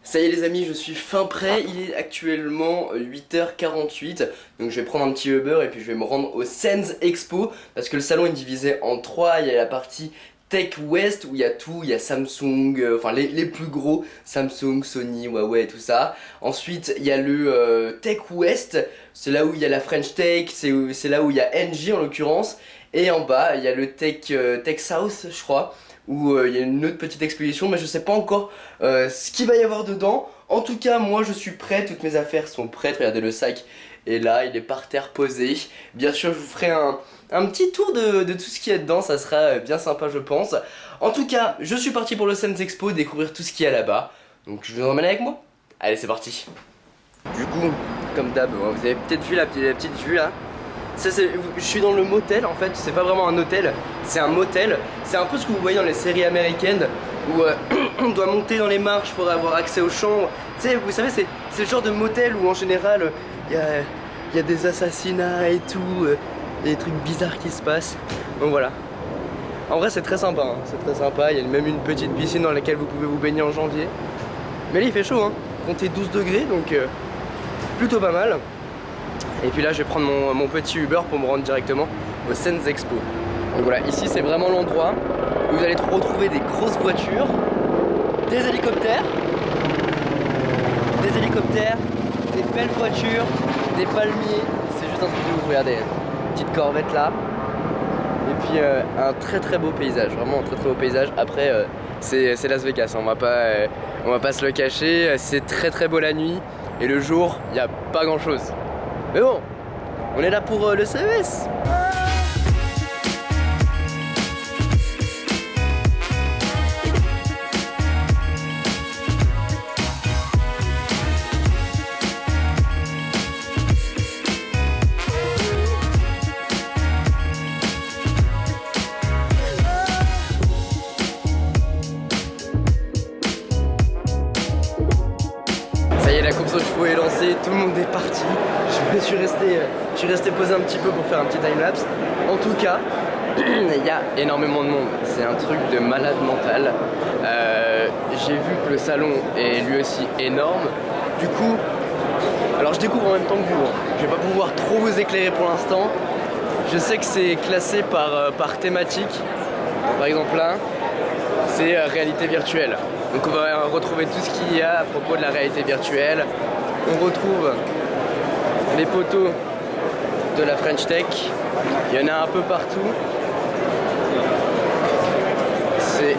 Ça y est les amis, je suis fin prêt, il est actuellement 8h48. Donc je vais prendre un petit Uber et puis je vais me rendre au Sens Expo. Parce que le salon est divisé en trois, il y a la partie Tech West où il y a tout, il y a Samsung, enfin les plus gros, Samsung, Sony, Huawei, tout ça. Ensuite il y a le Tech West, c'est là où il y a la French Tech, c'est là où il y a NG en l'occurrence. Et en bas il y a le Tech South je crois, où il y a une autre petite exposition, mais je sais pas encore ce qu'il va y avoir dedans. En tout cas moi je suis prêt, toutes mes affaires sont prêtes, regardez le sac est là, il est par terre posé. Bien sûr je vous ferai un petit tour de tout ce qu'il y a dedans, ça sera bien sympa je pense. En tout cas je suis parti pour le Sens Expo, découvrir tout ce qu'il y a là-bas. Donc je vous emmène avec moi. Allez c'est parti. Du coup comme d'hab, vous avez peut-être vu la petite vue là. Je suis dans le motel en fait, c'est pas vraiment un hôtel, c'est un motel. C'est un peu ce que vous voyez dans les séries américaines où on doit monter dans les marches pour avoir accès aux chambres. Tu sais, vous savez, c'est le genre de motel où en général il y a des assassinats et tout, des trucs bizarres qui se passent. Donc voilà. En vrai c'est très sympa, hein. C'est très sympa, il y a même une petite piscine dans laquelle vous pouvez vous baigner en janvier. Mais là il fait chaud, hein. Comptez 12 degrés donc plutôt pas mal. Et puis là je vais prendre mon petit Uber pour me rendre directement au Sens Expo. Donc voilà, ici c'est vraiment l'endroit où vous allez retrouver des grosses voitures, des hélicoptères, des belles voitures, des palmiers. C'est juste un truc de ouf, regardez, une petite corvette là. Et puis un très beau paysage, vraiment un très beau paysage. Après c'est Las Vegas, hein. On va pas se le cacher, c'est très beau la nuit et le jour il n'y a pas grand chose. Mais bon, on est là pour le CES. Ça y est, la course aux chevaux est lancée, tout le monde est parti. Je suis resté posé un petit peu pour faire un petit timelapse. En tout cas, il y a énormément de monde. C'est un truc de malade mental. J'ai vu que le salon est lui aussi énorme. Du coup, alors je découvre en même temps que vous. Je vais pas pouvoir trop vous éclairer pour l'instant. Je sais que c'est classé par thématique. Par exemple là, c'est réalité virtuelle. Donc on va retrouver tout ce qu'il y a à propos de la réalité virtuelle. On retrouve les poteaux de la French Tech. Il y en a un peu partout. C'est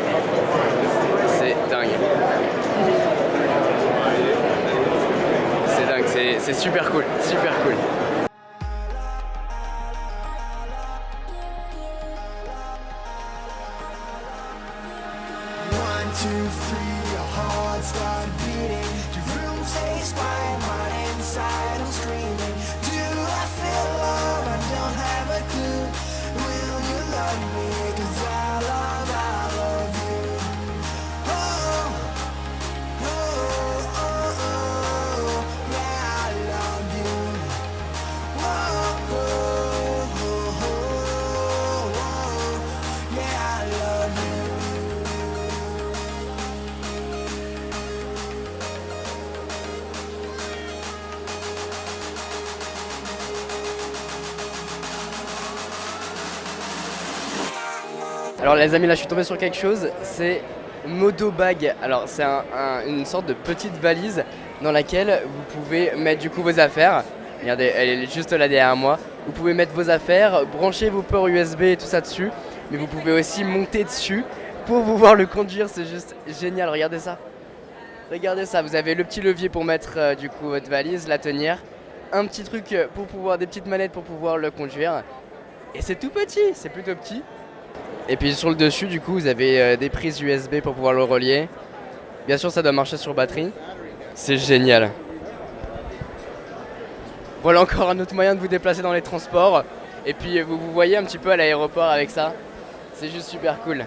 dingue. C'est dingue, c'est super cool, super cool. Alors les amis, là je suis tombé sur quelque chose, c'est Modobag. Alors c'est une sorte de petite valise dans laquelle vous pouvez mettre du coup vos affaires. Regardez, elle est juste là derrière moi. Vous pouvez mettre vos affaires, brancher vos ports USB et tout ça dessus. Mais vous pouvez aussi monter dessus pour pouvoir le conduire, c'est juste génial, regardez ça. Regardez ça, vous avez le petit levier pour mettre du coup votre valise, la tenir. Un petit truc pour pouvoir, des petites manettes pour pouvoir le conduire. Et c'est tout petit, c'est plutôt petit. Et puis sur le dessus du coup vous avez des prises USB pour pouvoir le relier. Bien sûr ça doit marcher sur batterie. C'est génial. Voilà encore un autre moyen de vous déplacer dans les transports. Et puis vous vous voyez un petit peu à l'aéroport avec ça. C'est juste super cool.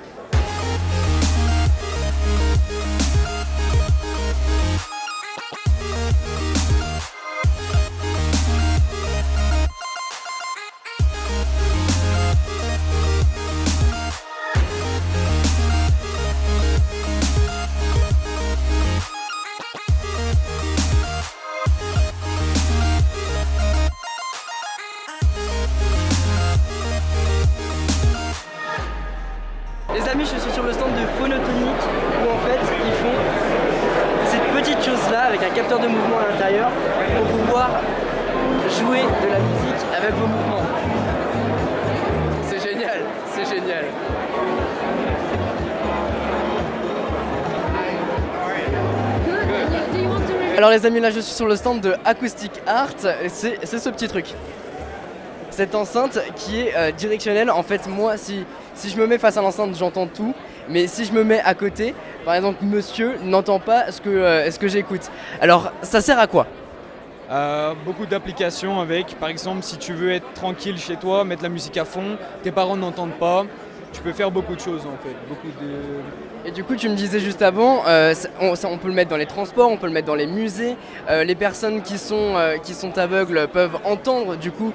jouer de la musique avec vos mouvements. C'est génial, c'est génial. Alors les amis, là je suis sur le stand de Acoustic Art et c'est ce petit truc. Cette enceinte qui est directionnelle. En fait moi si je me mets face à l'enceinte j'entends tout, mais si je me mets à côté, par exemple monsieur n'entend pas ce que j'écoute. Alors ça sert à quoi? Beaucoup d'applications avec, par exemple si tu veux être tranquille chez toi, mettre la musique à fond, tes parents n'entendent pas, tu peux faire beaucoup de choses en fait. Et du coup tu me disais juste avant, on peut le mettre dans les transports, on peut le mettre dans les musées, les personnes qui sont aveugles peuvent entendre du coup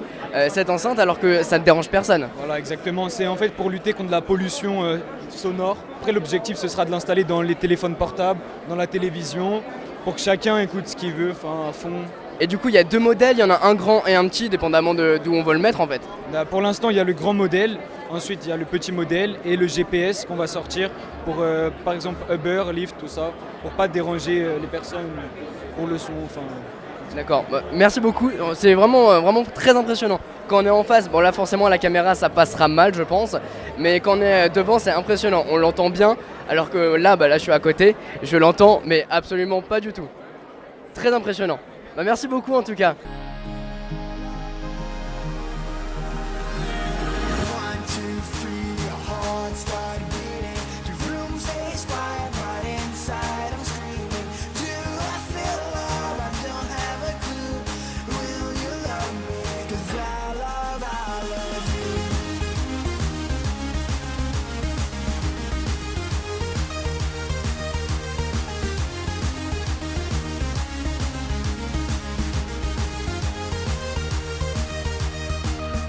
cette enceinte alors que ça ne dérange personne. Voilà exactement, c'est en fait pour lutter contre la pollution sonore. Après l'objectif ce sera de l'installer dans les téléphones portables, dans la télévision, pour que chacun écoute ce qu'il veut, à fond. Et du coup il y a deux modèles, il y en a un grand et un petit dépendamment d'où on veut le mettre en fait. Là, pour l'instant il y a le grand modèle, ensuite il y a le petit modèle et le GPS qu'on va sortir pour par exemple Uber, Lyft, tout ça, pour pas déranger les personnes pour le son. D'accord, merci beaucoup, c'est vraiment très impressionnant. Quand on est en face, bon là forcément la caméra ça passera mal je pense, mais quand on est devant c'est impressionnant, on l'entend bien, alors que là je suis à côté, je l'entends mais absolument pas du tout. Très impressionnant. Merci beaucoup en tout cas.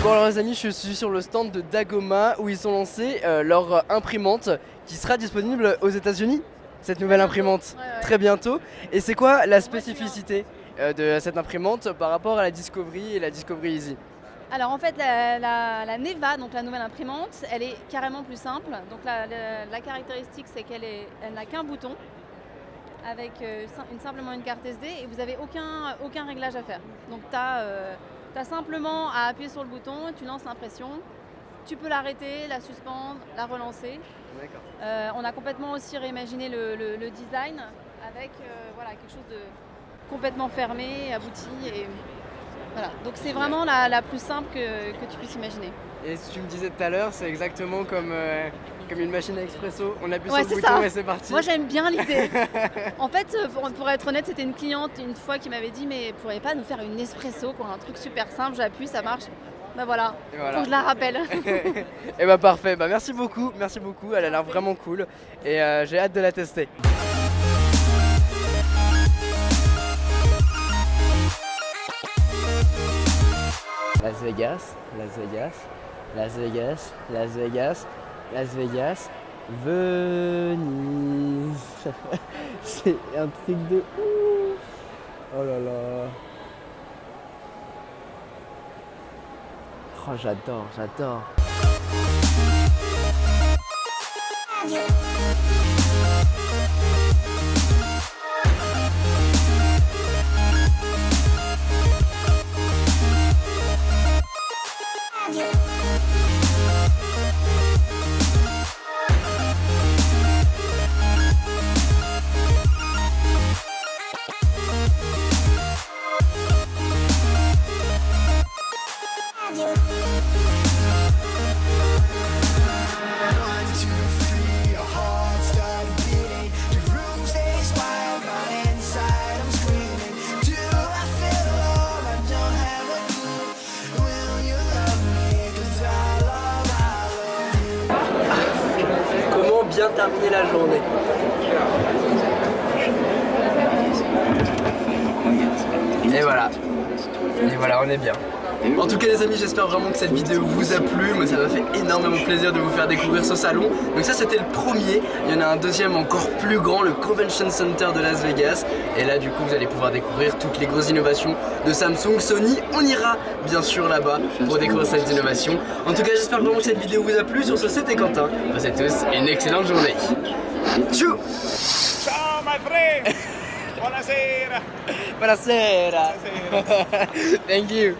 Bon alors les amis, je suis sur le stand de Dagoma où ils ont lancé leur imprimante qui sera disponible aux États-Unis, cette nouvelle imprimante, très bientôt. Et c'est quoi la spécificité de cette imprimante par rapport à la Discovery et la Discovery Easy? Alors en fait la Neva, donc la nouvelle imprimante, elle est carrément plus simple. Donc la caractéristique c'est qu'elle n'a qu'un bouton avec simplement une carte SD et vous n'avez aucun réglage à faire. Donc tu as simplement à appuyer sur le bouton, tu lances l'impression, tu peux l'arrêter, la suspendre, la relancer. D'accord. On a complètement aussi réimaginé le design avec quelque chose de complètement fermé, abouti. Et voilà. Donc c'est vraiment la plus simple que tu puisses imaginer. Et ce que tu me disais tout à l'heure, c'est exactement comme une machine à expresso, on appuie sur le bouton ça. Et c'est parti. Moi j'aime bien l'idée. En fait, pour être honnête, c'était une cliente une fois qui m'avait dit mais vous pourriez pas nous faire une espresso, quoi, un truc super simple, j'appuie, ça marche. Voilà, faut que je la rappelle. Et parfait, merci beaucoup, elle a l'air vraiment cool et j'ai hâte de la tester. Las Vegas, Las Vegas, Las Vegas, Las Vegas, Las Vegas, Venise. C'est un truc de ouf. Oh là là. Oh j'adore. Bien terminer la journée. Et voilà, on est bien. En tout cas les amis, j'espère vraiment que cette vidéo vous a plu. Moi ça m'a fait énormément plaisir de vous faire découvrir ce salon. Donc ça c'était le premier, il y en a un deuxième encore plus grand, le Convention Center de Las Vegas. Et là du coup vous allez pouvoir découvrir toutes les grosses innovations de Samsung, Sony. On ira bien sûr là-bas pour découvrir cette innovation. En tout cas j'espère vraiment que cette vidéo vous a plu. Sur ce c'était Quentin, passez tous une excellente journée. Tchou. Ciao my friend. Buonasera. Buonasera. Thank you.